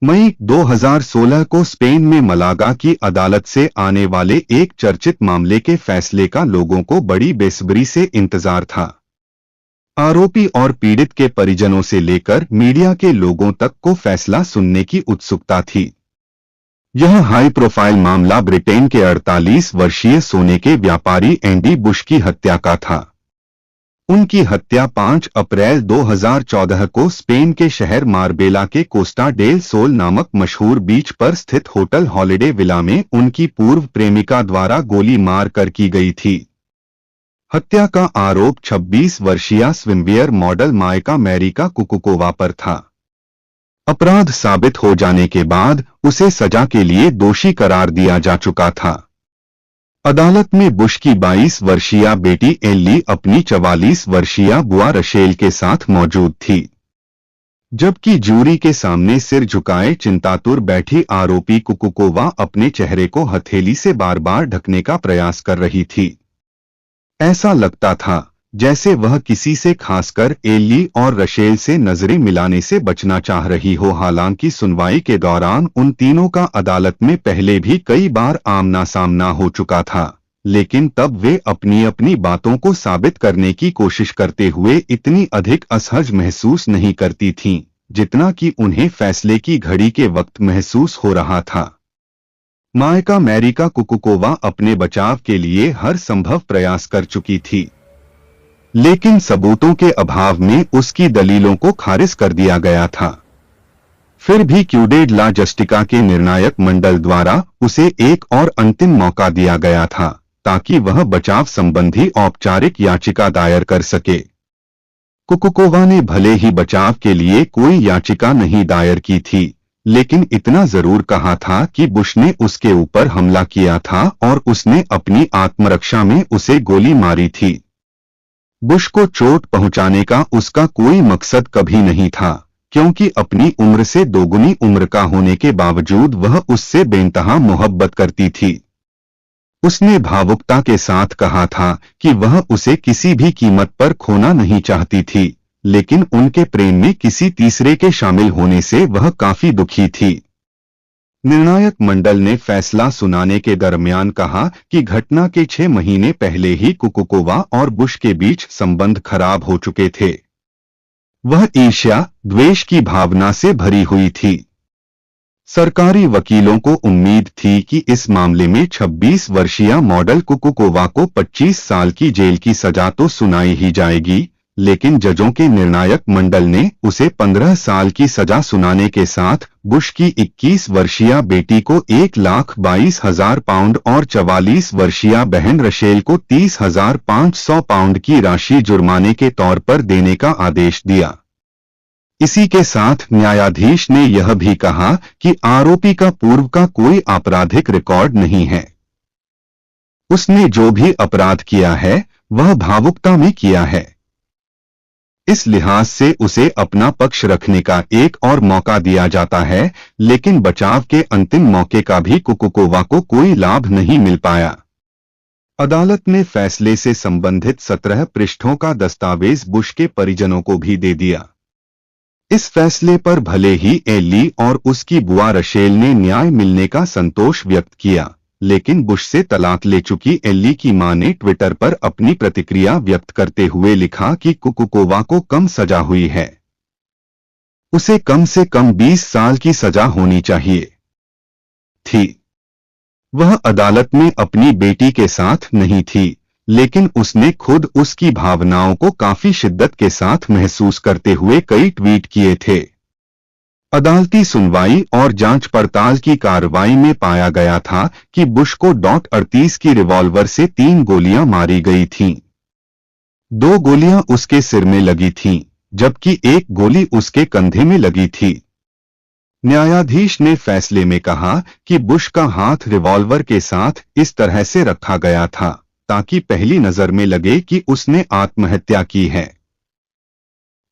मई 2016 को स्पेन में मलागा की अदालत से आने वाले एक चर्चित मामले के फैसले का लोगों को बड़ी बेसब्री से इंतजार था। आरोपी और पीड़ित के परिजनों से लेकर मीडिया के लोगों तक को फैसला सुनने की उत्सुकता थी। यह हाई प्रोफाइल मामला ब्रिटेन के 48 वर्षीय सोने के व्यापारी एंडी बुश की हत्या का था। उनकी हत्या 5 अप्रैल 2014 को स्पेन के शहर मार्बेला के कोस्टा डेल सोल नामक मशहूर बीच पर स्थित होटल हॉलिडे विला में उनकी पूर्व प्रेमिका द्वारा गोली मार कर की गई थी। हत्या का आरोप 26 वर्षीय स्विमवेयर मॉडल मायका मैरिका कुकुकोवा पर था। अपराध साबित हो जाने के बाद उसे सजा के लिए दोषी करार दिया जा चुका था। अदालत में बुश की 22 वर्षीय बेटी एल्ली अपनी 44 वर्षीय बुआ रशेल के साथ मौजूद थी, जबकि जूरी के सामने सिर झुकाए चिंतातुर बैठी आरोपी कुकुकोवा अपने चेहरे को हथेली से बार बार ढकने का प्रयास कर रही थी। ऐसा लगता था जैसे वह किसी से, खासकर एल्ली और रशेल से नजरें मिलाने से बचना चाह रही हो। हालांकि सुनवाई के दौरान उन तीनों का अदालत में पहले भी कई बार आमना सामना हो चुका था, लेकिन तब वे अपनी अपनी बातों को साबित करने की कोशिश करते हुए इतनी अधिक असहज महसूस नहीं करती थीं, जितना कि उन्हें फैसले की घड़ी के वक्त महसूस हो रहा था। मायका मैरिका कुकुकोवा अपने बचाव के लिए हर संभव प्रयास कर चुकी थी, लेकिन सबूतों के अभाव में उसकी दलीलों को खारिज कर दिया गया था। फिर भी क्यूडेड ला जस्टिका के निर्णायक मंडल द्वारा उसे एक और अंतिम मौका दिया गया था, ताकि वह बचाव संबंधी औपचारिक याचिका दायर कर सके। कुकुकोवा ने भले ही बचाव के लिए कोई याचिका नहीं दायर की थी, लेकिन इतना जरूर कहा था कि बुश ने उसके ऊपर हमला किया था और उसने अपनी आत्मरक्षा में उसे गोली मारी थी। बुश को चोट पहुंचाने का उसका कोई मकसद कभी नहीं था, क्योंकि अपनी उम्र से दोगुनी उम्र का होने के बावजूद वह उससे बेइंतहा मोहब्बत करती थी। उसने भावुकता के साथ कहा था कि वह उसे किसी भी कीमत पर खोना नहीं चाहती थी, लेकिन उनके प्रेम में किसी तीसरे के शामिल होने से वह काफी दुखी थी। निर्णायक मंडल ने फैसला सुनाने के दरमियान कहा कि घटना के 6 महीने पहले ही कुकुकोवा और बुश के बीच संबंध खराब हो चुके थे। वह ईर्ष्या, द्वेष की भावना से भरी हुई थी। सरकारी वकीलों को उम्मीद थी कि इस मामले में 26 वर्षीय मॉडल कुकुकोवा को 25 साल की जेल की सजा तो सुनाई ही जाएगी, लेकिन जजों के निर्णायक मंडल ने उसे 15 साल की सजा सुनाने के साथ बुश की 21 वर्षीय बेटी को 1,22,000 पाउंड और 44 वर्षीय बहन रशेल को 30,500 पाउंड की राशि जुर्माने के तौर पर देने का आदेश दिया। इसी के साथ न्यायाधीश ने यह भी कहा कि आरोपी का पूर्व का कोई आपराधिक रिकॉर्ड नहीं है। उसने जो भी अपराध किया है वह भावुकता में किया है। इस लिहाज से उसे अपना पक्ष रखने का एक और मौका दिया जाता है, लेकिन बचाव के अंतिम मौके का भी कुकुकोवा को कोई लाभ नहीं मिल पाया। अदालत ने फैसले से संबंधित 17 पृष्ठों का दस्तावेज बुश के परिजनों को भी दे दिया। इस फैसले पर भले ही एल्ली और उसकी बुआ रशेल ने न्याय मिलने का संतोष व्यक्त किया, लेकिन बुश से तलाक ले चुकी एल्ली की मां ने ट्विटर पर अपनी प्रतिक्रिया व्यक्त करते हुए लिखा कि कुकुकोवा को कम सजा हुई है। उसे कम से कम 20 साल की सजा होनी चाहिए थी। वह अदालत में अपनी बेटी के साथ नहीं थी, लेकिन उसने खुद उसकी भावनाओं को काफी शिद्दत के साथ महसूस करते हुए कई ट्वीट किए थे। अदालती सुनवाई और जांच पड़ताल की कार्रवाई में पाया गया था कि बुश को .38 की रिवॉल्वर से 3 गोलियां मारी गई थीं। 2 गोलियां उसके सिर में लगी थीं, जबकि एक गोली उसके कंधे में लगी थी। न्यायाधीश ने फैसले में कहा कि बुश का हाथ रिवॉल्वर के साथ इस तरह से रखा गया था ताकि पहली नजर में लगे कि उसने आत्महत्या की है।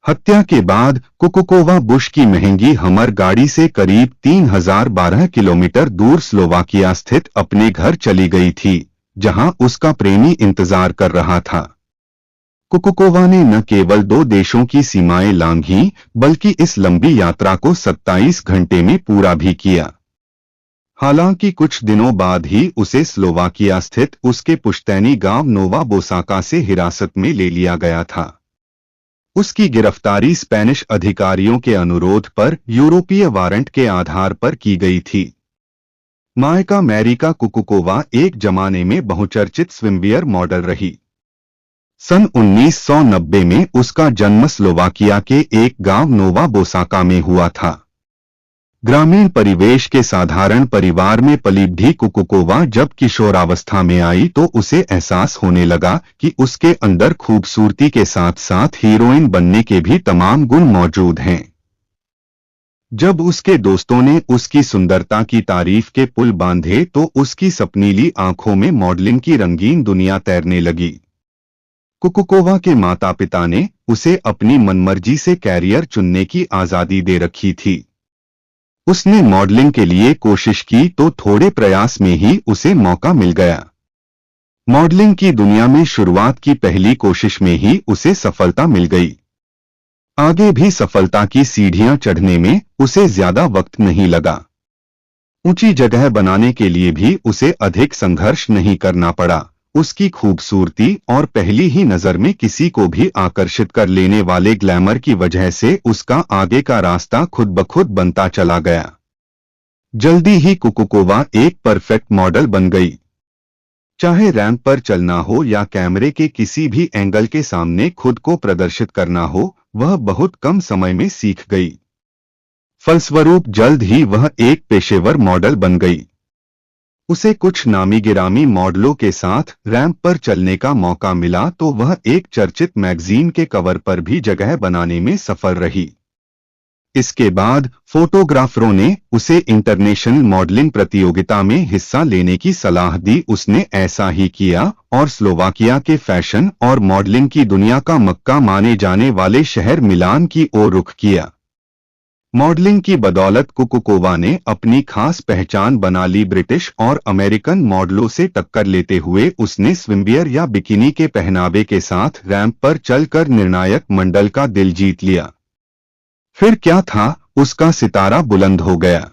हत्या के बाद कुकुकोवा बुश की महंगी हमर गाड़ी से करीब 3012 किलोमीटर दूर स्लोवाकिया स्थित अपने घर चली गई थी, जहां उसका प्रेमी इंतजार कर रहा था। कुकुकोवा ने न केवल 2 देशों की सीमाएं लांघी, बल्कि इस लंबी यात्रा को 27 घंटे में पूरा भी किया। हालांकि कुछ दिनों बाद ही उसे स्लोवाकिया स्थित उसके पुश्तैनी गांव नोवा बोसाका से हिरासत में ले लिया गया था। उसकी गिरफ्तारी स्पेनिश अधिकारियों के अनुरोध पर यूरोपीय वारंट के आधार पर की गई थी। मायका मैरिका कुकुकोवा एक जमाने में बहुचर्चित स्विमवियर मॉडल रही। सन 1990 में उसका जन्म स्लोवाकिया के एक गांव नोवा बोसाका में हुआ था। ग्रामीण परिवेश के साधारण परिवार में पली भी कुकुकोवा जब किशोरावस्था में आई तो उसे एहसास होने लगा कि उसके अंदर खूबसूरती के साथ साथ हीरोइन बनने के भी तमाम गुण मौजूद हैं। जब उसके दोस्तों ने उसकी सुंदरता की तारीफ के पुल बांधे तो उसकी सपनीली आंखों में मॉडलिंग की रंगीन दुनिया तैरने लगी। कुकुकोवा के माता पिता ने उसे अपनी मनमर्जी से कैरियर चुनने की आजादी दे रखी थी। उसने मॉडलिंग के लिए कोशिश की तो थोड़े प्रयास में ही उसे मौका मिल गया। मॉडलिंग की दुनिया में शुरुआत की पहली कोशिश में ही उसे सफलता मिल गई। आगे भी सफलता की सीढ़ियां चढ़ने में उसे ज्यादा वक्त नहीं लगा। ऊंची जगह बनाने के लिए भी उसे अधिक संघर्ष नहीं करना पड़ा। उसकी खूबसूरती और पहली ही नजर में किसी को भी आकर्षित कर लेने वाले ग्लैमर की वजह से उसका आगे का रास्ता खुद ब खुद बनता चला गया। जल्दी ही कुकुकोवा एक परफेक्ट मॉडल बन गई। चाहे रैंप पर चलना हो या कैमरे के किसी भी एंगल के सामने खुद को प्रदर्शित करना हो, वह बहुत कम समय में सीख गई। फलस्वरूप जल्द ही वह एक पेशेवर मॉडल बन गई। उसे कुछ नामी गिरामी मॉडलों के साथ रैंप पर चलने का मौका मिला तो वह एक चर्चित मैगजीन के कवर पर भी जगह बनाने में सफल रही। इसके बाद फोटोग्राफरों ने उसे इंटरनेशनल मॉडलिंग प्रतियोगिता में हिस्सा लेने की सलाह दी। उसने ऐसा ही किया और स्लोवाकिया के फैशन और मॉडलिंग की दुनिया का मक्का माने जाने वाले शहर मिलान की ओर रुख किया। मॉडलिंग की बदौलत कुकुकोवा ने अपनी खास पहचान बना ली। ब्रिटिश और अमेरिकन मॉडलों से टक्कर लेते हुए उसने स्विमवियर या बिकिनी के पहनावे के साथ रैंप पर चलकर निर्णायक मंडल का दिल जीत लिया। फिर क्या था, उसका सितारा बुलंद हो गया।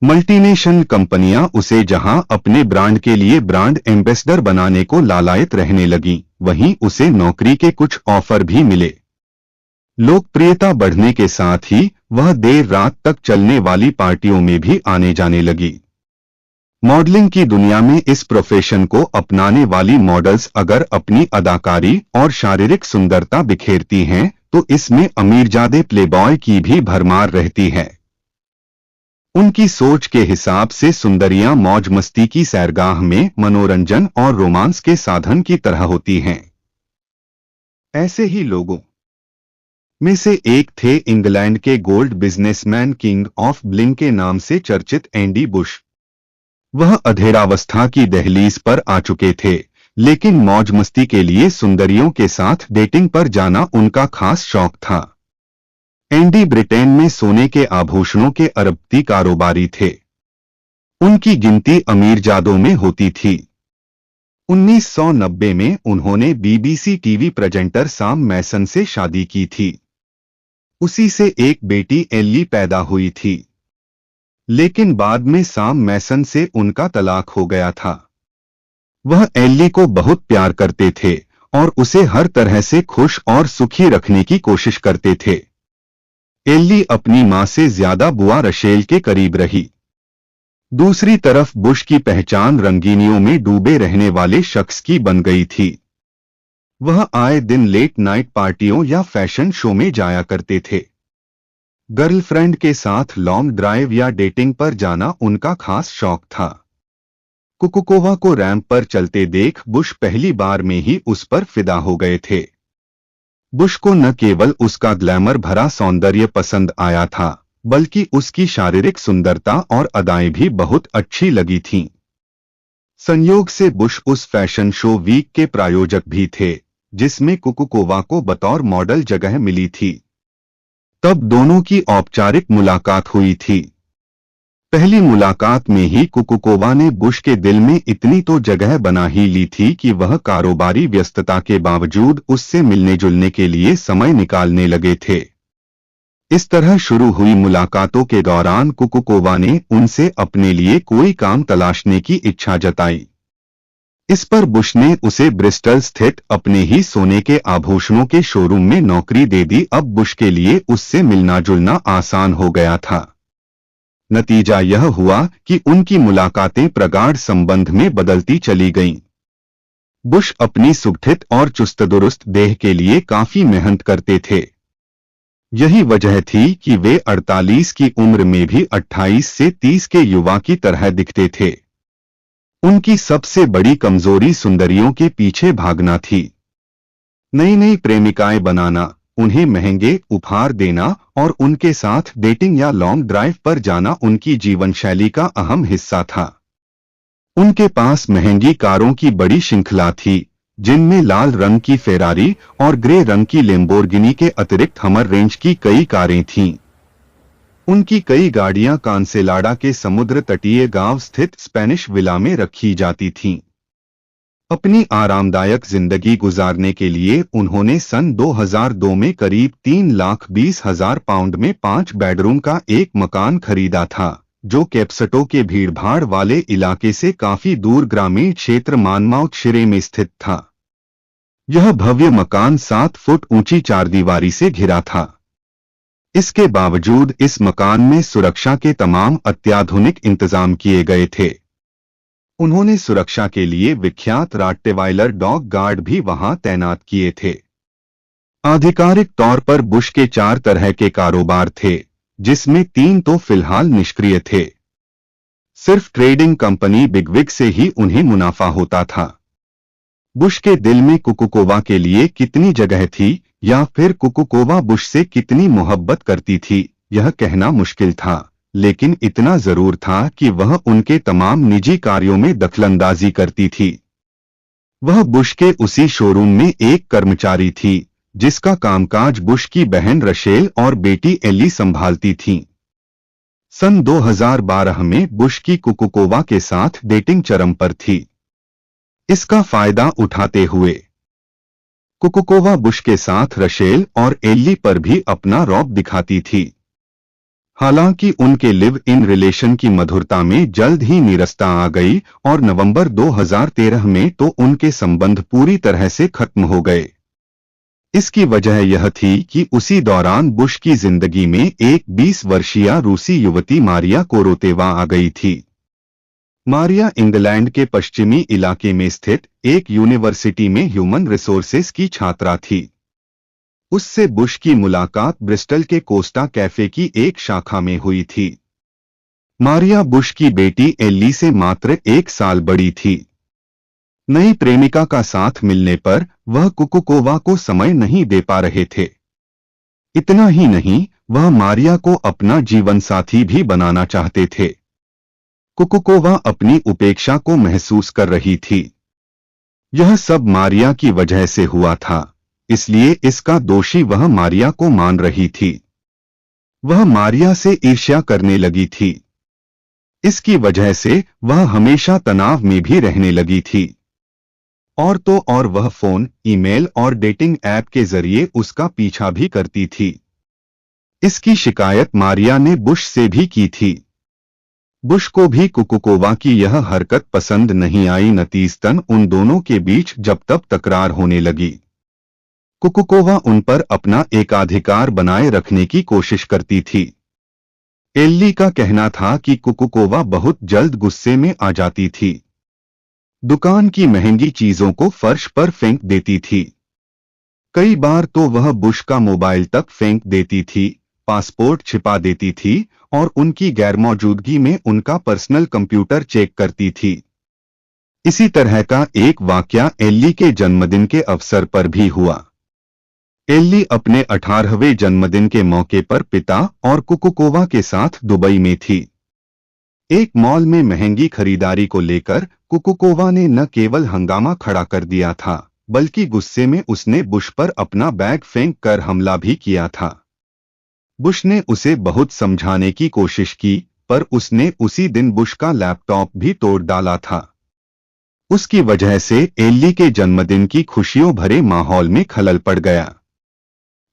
मल्टीनेशनल कंपनियां उसे जहां अपने ब्रांड के लिए ब्रांड एम्बेसडर बनाने को लालायित रहने लगीं, वहीं उसे नौकरी के कुछ ऑफर भी मिले। लोकप्रियता बढ़ने के साथ ही वह देर रात तक चलने वाली पार्टियों में भी आने जाने लगी। मॉडलिंग की दुनिया में इस प्रोफेशन को अपनाने वाली मॉडल्स अगर अपनी अदाकारी और शारीरिक सुंदरता बिखेरती हैं तो इसमें अमीरजादे प्लेबॉय की भी भरमार रहती है। उनकी सोच के हिसाब से सुंदरियां मौज मस्ती की सैरगाह में मनोरंजन और रोमांस के साधन की तरह होती हैं। ऐसे ही लोगों में से एक थे इंग्लैंड के gold businessman king of bling के नाम से चर्चित एंडी बुश। वह अधेड़ावस्था की दहलीज पर आ चुके थे, लेकिन मौज मस्ती के लिए सुंदरियों के साथ डेटिंग पर जाना उनका खास शौक था। एंडी ब्रिटेन में सोने के आभूषणों के अरबपति कारोबारी थे। उनकी गिनती अमीरजादों में होती थी। 1990 में उन्होंने बीबीसी टीवी प्रेजेंटर सैम मैसन से शादी की थी। उसी से एक बेटी एल्ली पैदा हुई थी, लेकिन बाद में सैम मैसन से उनका तलाक हो गया था। वह एल्ली को बहुत प्यार करते थे और उसे हर तरह से खुश और सुखी रखने की कोशिश करते थे। एल्ली अपनी मां से ज्यादा बुआ रशेल के करीब रही। दूसरी तरफ बुश की पहचान रंगीनियों में डूबे रहने वाले शख्स की बन गई थी। वह आए दिन लेट नाइट पार्टियों या फैशन शो में जाया करते थे। गर्लफ्रेंड के साथ लॉन्ग ड्राइव या डेटिंग पर जाना उनका खास शौक था। कुकुकोवा को रैंप पर चलते देख बुश पहली बार में ही उस पर फिदा हो गए थे। बुश को न केवल उसका ग्लैमर भरा सौंदर्य पसंद आया था, बल्कि उसकी शारीरिक सुंदरता और अदाएं भी बहुत अच्छी लगी थीं। संयोग से बुश उस फैशन शो वीक के प्रायोजक भी थे, जिसमें कुकुकोवा को बतौर मॉडल जगह मिली थी। तब दोनों की औपचारिक मुलाकात हुई थी। पहली मुलाकात में ही कुकुकोवा ने बुश के दिल में इतनी तो जगह बना ही ली थी कि वह कारोबारी व्यस्तता के बावजूद उससे मिलने जुलने के लिए समय निकालने लगे थे। इस तरह शुरू हुई मुलाकातों के दौरान कुकुकोवा ने उनसे अपने लिए कोई काम तलाशने की इच्छा जताई। इस पर बुश ने उसे ब्रिस्टल स्थित अपने ही सोने के आभूषणों के शोरूम में नौकरी दे दी। अब बुश के लिए उससे मिलना जुलना आसान हो गया था। नतीजा यह हुआ कि उनकी मुलाकातें प्रगाढ़ संबंध में बदलती चली गईं। बुश अपनी सुगठित और चुस्त-दुरुस्त देह के लिए काफी मेहनत करते थे। यही वजह थी कि वे 48 की उम्र में भी 28 से 30 के युवा की तरह दिखते थे। उनकी सबसे बड़ी कमजोरी सुंदरियों के पीछे भागना थी। नई नई प्रेमिकाएं बनाना, उन्हें महंगे उपहार देना और उनके साथ डेटिंग या लॉन्ग ड्राइव पर जाना उनकी जीवन शैली का अहम हिस्सा था। उनके पास महंगी कारों की बड़ी श्रृंखला थी, जिनमें लाल रंग की फेरारी और ग्रे रंग की लैम्बोर्गिनी के अतिरिक्त हमर रेंज की कई कारें थीं। उनकी कई गाड़ियां कांसेलाडा के समुद्र तटीय गांव स्थित स्पेनिश विला में रखी जाती थीं। अपनी आरामदायक जिंदगी गुजारने के लिए उन्होंने सन 2002 में करीब 3,20,000 पाउंड में 5 बेडरूम का एक मकान खरीदा था, जो कैप्सटो के भीड़भाड़ वाले इलाके से काफी दूर ग्रामीण क्षेत्र मानमाउथशिरे में स्थित था। यह भव्य मकान 7 फुट ऊंची चारदीवारी से घिरा था। इसके बावजूद इस मकान में सुरक्षा के तमाम अत्याधुनिक इंतजाम किए गए थे। उन्होंने सुरक्षा के लिए विख्यात रॉटवेलर डॉग गार्ड भी वहां तैनात किए थे। आधिकारिक तौर पर बुश के 4 तरह के कारोबार थे, जिसमें 3 तो फिलहाल निष्क्रिय थे। सिर्फ ट्रेडिंग कंपनी बिगविग से ही उन्हें मुनाफा होता था। बुश के दिल में कुकुकोवा के लिए कितनी जगह थी या फिर कुकुकोवा बुश से कितनी मोहब्बत करती थी, यह कहना मुश्किल था, लेकिन इतना जरूर था कि वह उनके तमाम निजी कार्यों में दखलंदाजी करती थी। वह बुश के उसी शोरूम में एक कर्मचारी थी, जिसका कामकाज बुश की बहन रशेल और बेटी एली संभालती थीं। सन 2012 में बुश की कुकुकोवा के साथ डेटिंग चरम पर थी। इसका फायदा उठाते हुए कुकुकोवा बुश के साथ रशेल और एली पर भी अपना रौब दिखाती थी। हालांकि उनके लिव इन रिलेशन की मधुरता में जल्द ही निरस्ता आ गई और नवंबर 2013 में तो उनके संबंध पूरी तरह से खत्म हो गए। इसकी वजह यह थी कि उसी दौरान बुश की जिंदगी में एक 20 वर्षीय रूसी युवती मारिया कोरोतेवा आ गई थी। मारिया इंग्लैंड के पश्चिमी इलाके में स्थित एक यूनिवर्सिटी में ह्यूमन रिसोर्सेज की छात्रा थी। उससे बुश की मुलाकात ब्रिस्टल के कोस्टा कैफे की एक शाखा में हुई थी। मारिया बुश की बेटी एली से मात्र 1 साल बड़ी थी। नई प्रेमिका का साथ मिलने पर वह कुकुकोवा को समय नहीं दे पा रहे थे। इतना ही नहीं, वह मारिया को अपना जीवन साथी भी बनाना चाहते थे। कुकुकोवा अपनी उपेक्षा को महसूस कर रही थी। यह सब मारिया की वजह से हुआ था, इसलिए इसका दोषी वह मारिया को मान रही थी। वह मारिया से ईर्ष्या करने लगी थी। इसकी वजह से वह हमेशा तनाव में भी रहने लगी थी। और तो और वह फोन, ईमेल और डेटिंग ऐप के जरिए उसका पीछा भी करती थी। इसकी शिकायत मारिया ने बुश से भी की थी। बुश को भी कुकुकोवा की यह हरकत पसंद नहीं आई। नतीजतन उन दोनों के बीच जब तब तकरार होने लगी। कुकुकोवा उन पर अपना एकाधिकार बनाए रखने की कोशिश करती थी। एल्ली का कहना था कि कुकुकोवा बहुत जल्द गुस्से में आ जाती थी। दुकान की महंगी चीजों को फर्श पर फेंक देती थी। कई बार तो वह बुश का मोबाइल तक फेंक देती थी, पासपोर्ट छिपा देती थी और उनकी गैरमौजूदगी में उनका पर्सनल कंप्यूटर चेक करती थी। इसी तरह का एक वाकया एल्ली के जन्मदिन के अवसर पर भी हुआ। एल्ली अपने 18वें जन्मदिन के मौके पर पिता और कुकुकोवा के साथ दुबई में थी। एक मॉल में महंगी खरीदारी को लेकर कुकुकोवा ने न केवल हंगामा खड़ा कर दिया था, बल्कि गुस्से में उसने बुश पर अपना बैग फेंक कर हमला भी किया था। बुश ने उसे बहुत समझाने की कोशिश की, पर उसने उसी दिन बुश का लैपटॉप भी तोड़ डाला था। उसकी वजह से एल्ली के जन्मदिन की खुशियों भरे माहौल में खलल पड़ गया।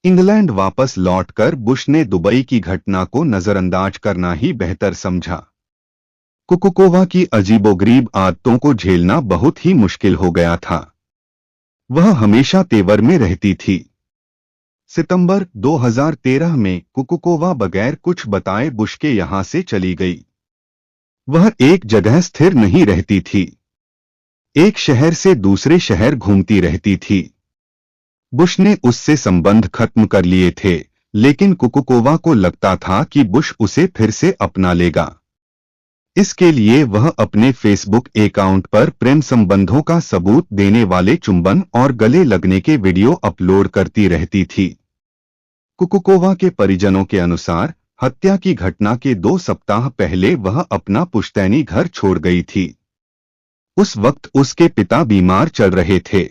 इंग्लैंड वापस लौटकर बुश ने दुबई की घटना को नजरअंदाज करना ही बेहतर समझा। कुकुकोवा की अजीबोगरीब आदतों को झेलना बहुत ही मुश्किल हो गया था। वह हमेशा तेवर में रहती थी। सितंबर 2013 में कुकुकोवा बगैर कुछ बताए बुश के यहां से चली गई। वह एक जगह स्थिर नहीं रहती थी, एक शहर से दूसरे शहर घूमती रहती थी। बुश ने उससे संबंध खत्म कर लिए थे, लेकिन कुकुकोवा को लगता था कि बुश उसे फिर से अपना लेगा। इसके लिए वह अपने फेसबुक अकाउंट पर प्रेम संबंधों का सबूत देने वाले चुंबन और गले लगने के वीडियो अपलोड करती रहती थी। कुकुकोवा के परिजनों के अनुसार हत्या की घटना के 2 सप्ताह पहले वह अपना पुश्तैनी घर छोड़ गई थी। उस वक्त उसके पिता बीमार चल रहे थे।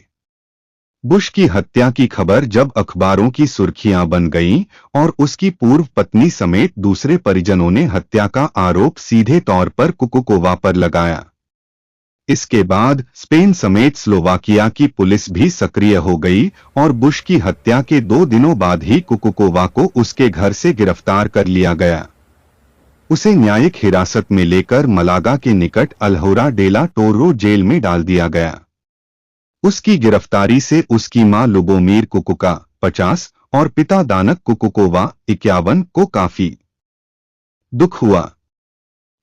बुश की हत्या की खबर जब अखबारों की सुर्खियां बन गईं और उसकी पूर्व पत्नी समेत दूसरे परिजनों ने हत्या का आरोप सीधे तौर पर कुकुकोवा पर लगाया। इसके बाद स्पेन समेत स्लोवाकिया की पुलिस भी सक्रिय हो गई और बुश की हत्या के 2 दिनों बाद ही कुकुकोवा को उसके घर से गिरफ्तार कर लिया गया। उसे न्यायिक हिरासत में लेकर मलागा के निकट अल्होरा डेला टोर्रो जेल में डाल दिया गया। उसकी गिरफ्तारी से उसकी मां लुबोमीर कुकुका 50 और पिता दानक कुकुकोवा 51 को काफी दुख हुआ।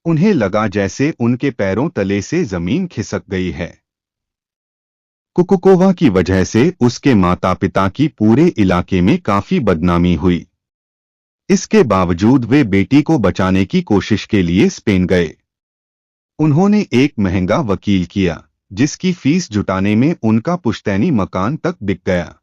उन्हें लगा जैसे उनके पैरों तले से जमीन खिसक गई है। कुकुकोवा की वजह से उसके माता पिता की पूरे इलाके में काफी बदनामी हुई। इसके बावजूद वे बेटी को बचाने की कोशिश के लिए स्पेन गए। उन्होंने एक महंगा वकील किया, जिसकी फीस जुटाने में उनका पुश्तैनी मकान तक बिक गया।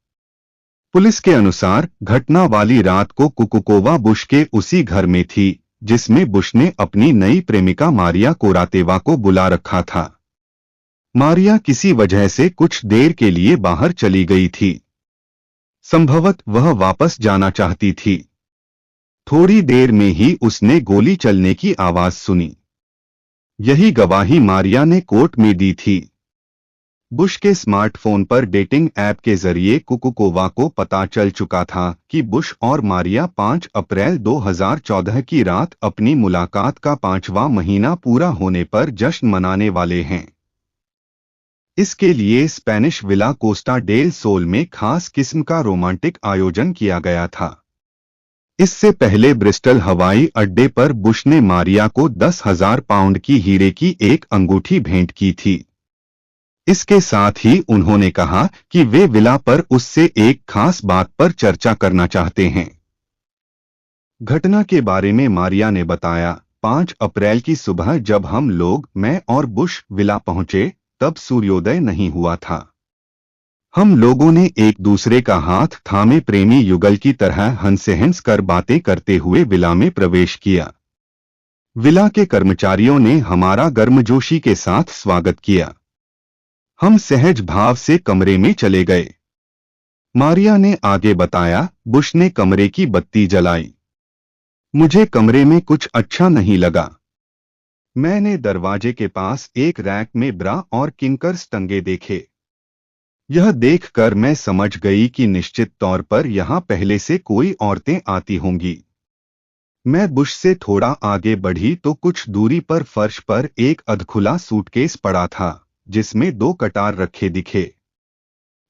पुलिस के अनुसार घटना वाली रात को कुकुकोवा बुश के उसी घर में थी जिसमें बुश ने अपनी नई प्रेमिका मारिया कोरातेवा को बुला रखा था। मारिया किसी वजह से कुछ देर के लिए बाहर चली गई थी। संभवतः वह वापस जाना चाहती थी। थोड़ी देर में ही उसने गोली चलने की आवाज सुनी। यही गवाही मारिया ने कोर्ट में दी थी। बुश के स्मार्टफोन पर डेटिंग ऐप के जरिए कुकुकोवा को पता चल चुका था कि बुश और मारिया 5 अप्रैल 2014 की रात अपनी मुलाकात का 5वां महीना पूरा होने पर जश्न मनाने वाले हैं। इसके लिए Spanish villa Costa del Sol में खास किस्म का रोमांटिक आयोजन किया गया था। इससे पहले ब्रिस्टल हवाई अड्डे पर बुश ने मारिया को 10,000 पाउंड की हीरे की एक अंगूठी भेंट की थी। इसके साथ ही उन्होंने कहा कि वे विला पर उससे एक खास बात पर चर्चा करना चाहते हैं। घटना के बारे में मारिया ने बताया, 5 अप्रैल की सुबह जब हम लोग, मैं और बुश विला पहुंचे, तब सूर्योदय नहीं हुआ था। हम लोगों ने एक दूसरे का हाथ थामे प्रेमी युगल की तरह हंस कर बातें करते हुए विला में प्रवेश किया। विला के कर्मचारियों ने हमारा गर्मजोशी के साथ स्वागत किया। हम सहज भाव से कमरे में चले गए। मारिया ने आगे बताया, बुश ने कमरे की बत्ती जलाई। मुझे कमरे में कुछ अच्छा नहीं लगा। मैंने दरवाजे के पास एक रैक में ब्रा और किंकर्स टंगे देखे। यह देखकर मैं समझ गई कि निश्चित तौर पर यहां पहले से कोई औरतें आती होंगी। मैं बुश से थोड़ा आगे बढ़ी तो कुछ दूरी पर फर्श पर एक अधखुला सूटकेस पड़ा था, जिसमें 2 कटार रखे दिखे।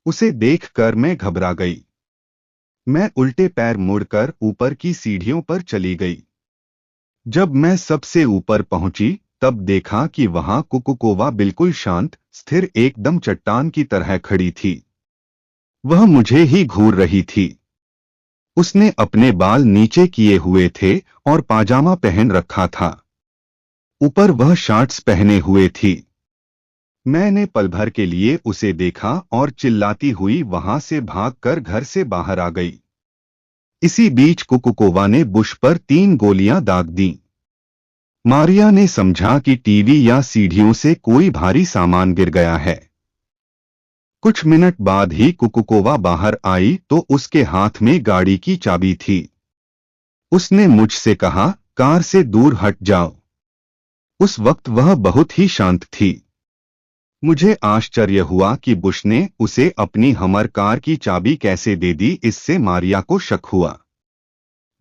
उसे देखकर मैं घबरा गई। मैं उल्टे पैर मुड़कर ऊपर की सीढ़ियों पर चली गई। जब मैं सबसे ऊपर पहुंची, तब देखा कि वहां कुकुकोवा बिल्कुल शांत, स्थिर, एकदम चट्टान की तरह खड़ी थी। वह मुझे ही घूर रही थी। उसने अपने बाल नीचे किए हुए थे और पाजामा पहन रखा था। ऊपर वह शॉर्ट्स पहने हुए थी। मैंने पल भर के लिए उसे देखा और चिल्लाती हुई वहां से भागकर घर से बाहर आ गई। इसी बीच कुकुकोवा ने बुश पर 3 गोलियां दाग दीं। मारिया ने समझा कि टीवी या सीढ़ियों से कोई भारी सामान गिर गया है। कुछ मिनट बाद ही कुकुकोवा बाहर आई तो उसके हाथ में गाड़ी की चाबी थी। उसने मुझसे कहा, कार से दूर हट जाओ। उस वक्त वह बहुत ही शांत थी। मुझे आश्चर्य हुआ कि बुश ने उसे अपनी हमर कार की चाबी कैसे दे दी। इससे मारिया को शक हुआ।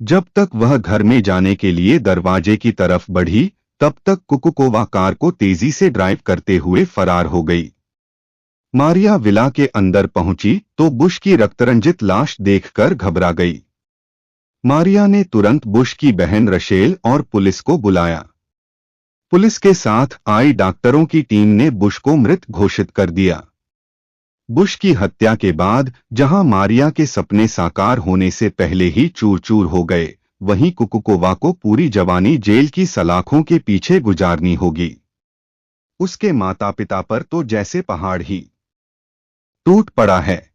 जब तक वह घर में जाने के लिए दरवाजे की तरफ बढ़ी, तब तक कुकुकोवा कार को तेजी से ड्राइव करते हुए फरार हो गई। मारिया विला के अंदर पहुंची तो बुश की रक्तरंजित लाश देखकर घबरा गई। मारिया ने तुरंत बुश की बहन रशेल और पुलिस को बुलाया। पुलिस के साथ आई डॉक्टरों की टीम ने बुश को मृत घोषित कर दिया। बुश की हत्या के बाद जहां मारिया के सपने साकार होने से पहले ही चूर चूर हो गए, वहीं कुकुकोवा को पूरी जवानी जेल की सलाखों के पीछे गुजारनी होगी। उसके माता पिता पर तो जैसे पहाड़ ही टूट पड़ा है।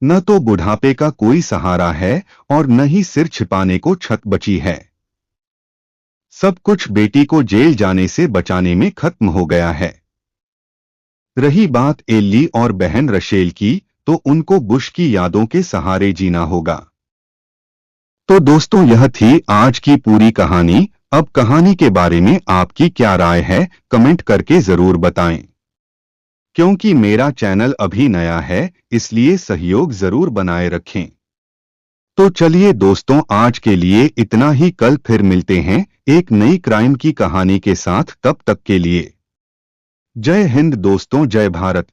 न तो बुढ़ापे का कोई सहारा है और न ही सिर छिपाने को छत बची है। सब कुछ बेटी को जेल जाने से बचाने में खत्म हो गया है। रही बात एल्ली और बहन रशेल की, तो उनको बुश की यादों के सहारे जीना होगा। तो दोस्तों, यह थी आज की पूरी कहानी। अब कहानी के बारे में आपकी क्या राय है, कमेंट करके जरूर बताएं। क्योंकि मेरा चैनल अभी नया है, इसलिए सहयोग जरूर बनाए रखें। तो चलिए दोस्तों, आज के लिए इतना ही। कल फिर मिलते हैं एक नई क्राइम की कहानी के साथ। तब तक के लिए जय हिंद दोस्तों, जय भारत।